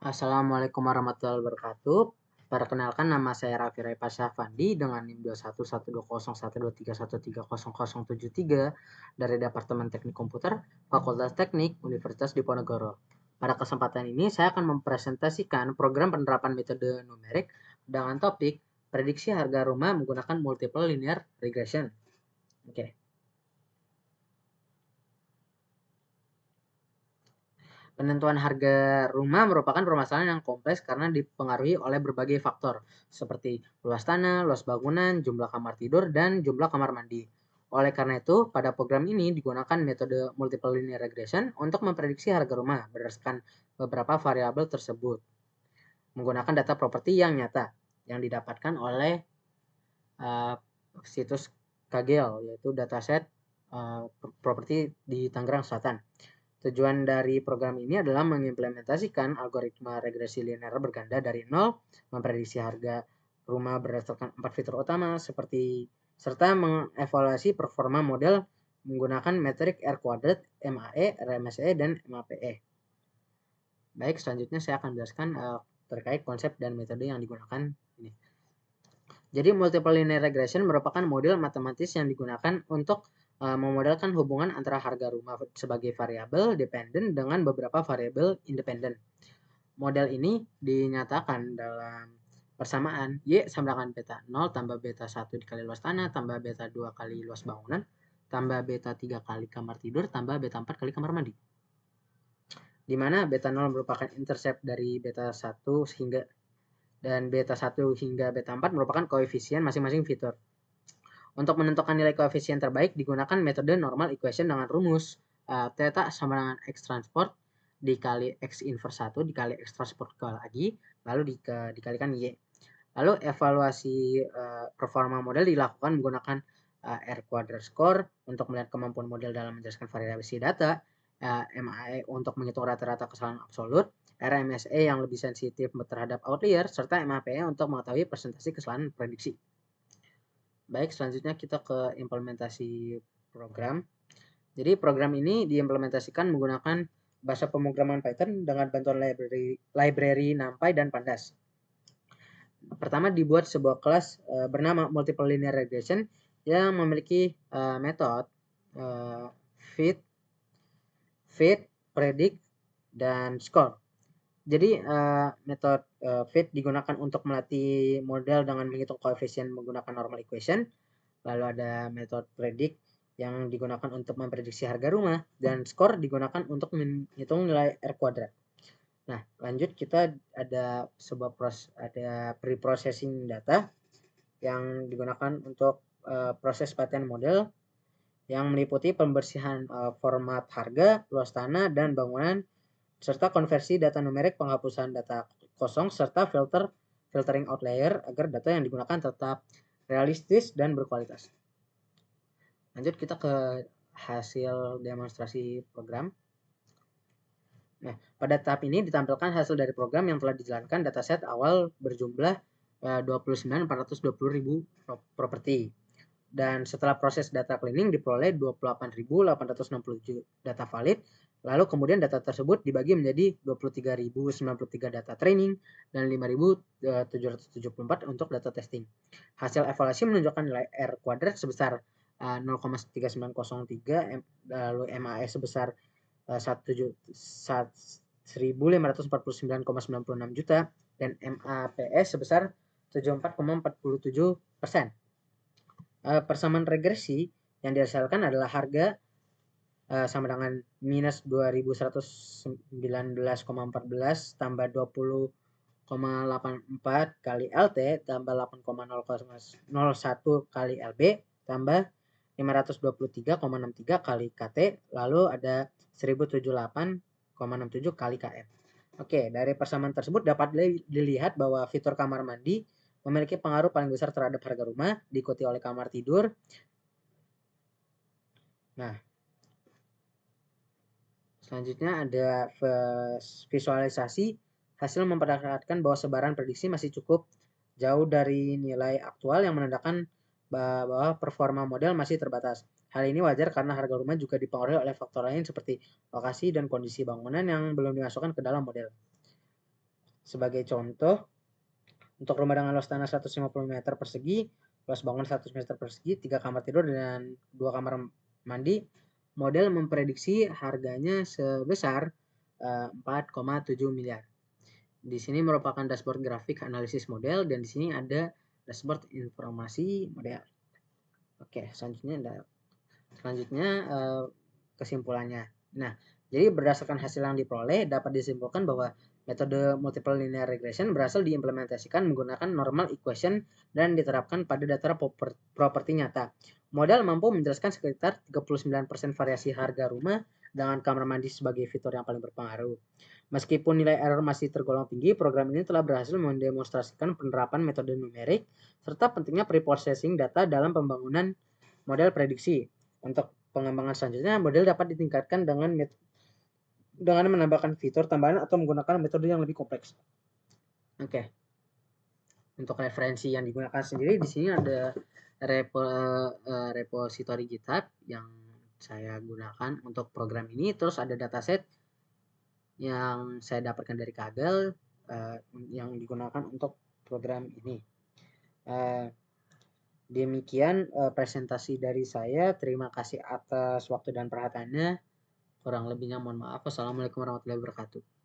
Assalamualaikum warahmatullahi wabarakatuh. Perkenalkan, nama saya Raffi Raipa Syafandi dengan NIM 21120123130073 dari Departemen Teknik Komputer, Fakultas Teknik, Universitas Diponegoro. Pada kesempatan ini saya akan mempresentasikan program penerapan metode numerik dengan topik prediksi harga rumah menggunakan multiple linear regression. Oke. Penentuan harga rumah merupakan permasalahan yang kompleks karena dipengaruhi oleh berbagai faktor, seperti luas tanah, luas bangunan, jumlah kamar tidur, dan jumlah kamar mandi. Oleh karena itu, pada program ini digunakan metode multiple linear regression untuk memprediksi harga rumah berdasarkan beberapa variabel tersebut, menggunakan data properti yang nyata yang didapatkan oleh situs Kaggle, yaitu dataset properti di Tangerang Selatan. Tujuan dari program ini adalah mengimplementasikan algoritma regresi linear berganda dari nol, memprediksi harga rumah berdasarkan 4 fitur utama serta mengevaluasi performa model menggunakan metrik R kuadrat, MAE, RMSE, dan MAPE. Baik, selanjutnya saya akan jelaskan terkait konsep dan metode yang digunakan ini. Jadi multiple linear regression merupakan model matematis yang digunakan untuk memodelkan hubungan antara harga rumah sebagai variabel dependen dengan beberapa variabel independen. Model ini dinyatakan dalam persamaan Y sama dengan beta 0 tambah beta 1 dikali luas tanah tambah beta 2 kali luas bangunan tambah beta 3 kali kamar tidur tambah beta 4 kali kamar mandi. Di mana beta 0 merupakan intercept dari beta 1 dan beta 1 hingga beta 4 merupakan koefisien masing-masing fitur. Untuk menentukan nilai koefisien terbaik digunakan metode normal equation dengan rumus theta sama dengan x transport dikali x inverse 1 dikali x transport lagi lalu dikalikan y. Lalu evaluasi performa model dilakukan menggunakan R quadrat score untuk melihat kemampuan model dalam menjelaskan variasi data, MAE untuk menghitung rata-rata kesalahan absolut, RMSE yang lebih sensitif terhadap outlier, serta MAPE untuk mengetahui presentasi kesalahan prediksi. Baik, selanjutnya kita ke implementasi program. Jadi program ini diimplementasikan menggunakan bahasa pemrograman Python dengan bantuan library NumPy dan Pandas. Pertama dibuat sebuah kelas bernama multiple linear regression yang memiliki metode fit, predict, dan score. Jadi metode fit digunakan untuk melatih model dengan menghitung koefisien menggunakan normal equation. Lalu ada metode predict yang digunakan untuk memprediksi harga rumah dan skor digunakan untuk menghitung nilai R kuadrat. Nah, lanjut kita ada sebuah pre-processing data yang digunakan untuk proses pelatihan model yang meliputi pembersihan format harga, luas tanah, dan bangunan, serta konversi data numerik, penghapusan data kosong, serta filtering outlier agar data yang digunakan tetap realistis dan berkualitas. Lanjut kita ke hasil demonstrasi program. Nah, pada tahap ini ditampilkan hasil dari program yang telah dijalankan dataset awal berjumlah 29.420.000 properti. Dan setelah proses data cleaning diperoleh 28.867 data valid. Lalu kemudian data tersebut dibagi menjadi 23.093 data training dan 5.774 untuk data testing. Hasil evaluasi menunjukkan nilai R kuadrat sebesar 0,3903, lalu MAE sebesar 1.549,96 juta dan MAPS sebesar 74,47%. Persamaan regresi yang dihasilkan adalah harga sama dengan minus 2119,14 tambah 20,84 kali LT tambah 8,001 kali LB tambah 523,63 kali KT, lalu ada 1078,67 kali KM. Oke, dari persamaan tersebut dapat dilihat bahwa fitur kamar mandi memiliki pengaruh paling besar terhadap harga rumah, diikuti oleh kamar tidur. Nah, selanjutnya ada visualisasi hasil memperlihatkan bahwa sebaran prediksi masih cukup jauh dari nilai aktual yang menandakan bahwa performa model masih terbatas. Hal ini wajar karena harga rumah juga dipengaruhi oleh faktor lain seperti lokasi dan kondisi bangunan yang belum dimasukkan ke dalam model. Sebagai contoh, untuk rumah dengan luas tanah 150 meter persegi, luas bangun 100 meter persegi, 3 kamar tidur dan 2 kamar mandi, model memprediksi harganya sebesar 4,7 miliar. Di sini merupakan dashboard grafik analisis model dan di sini ada dashboard informasi model. Oke, selanjutnya kesimpulannya. Nah, jadi berdasarkan hasil yang diperoleh dapat disimpulkan bahwa metode multiple linear regression berhasil diimplementasikan menggunakan normal equation dan diterapkan pada data properti nyata. Model mampu menjelaskan sekitar 39% variasi harga rumah dengan kamar mandi sebagai fitur yang paling berpengaruh. Meskipun nilai error masih tergolong tinggi, program ini telah berhasil mendemonstrasikan penerapan metode numerik serta pentingnya preprocessing data dalam pembangunan model prediksi. Untuk pengembangan selanjutnya, model dapat ditingkatkan dengan menambahkan fitur tambahan atau menggunakan metode yang lebih kompleks. Oke. Untuk referensi yang digunakan sendiri di sini ada repository GitHub yang saya gunakan untuk program ini, terus ada dataset yang saya dapatkan dari Kaggle yang digunakan untuk program ini. Demikian presentasi dari saya. Terima kasih atas waktu dan perhatiannya. Kurang lebihnya mohon maaf. Wassalamualaikum warahmatullahi wabarakatuh.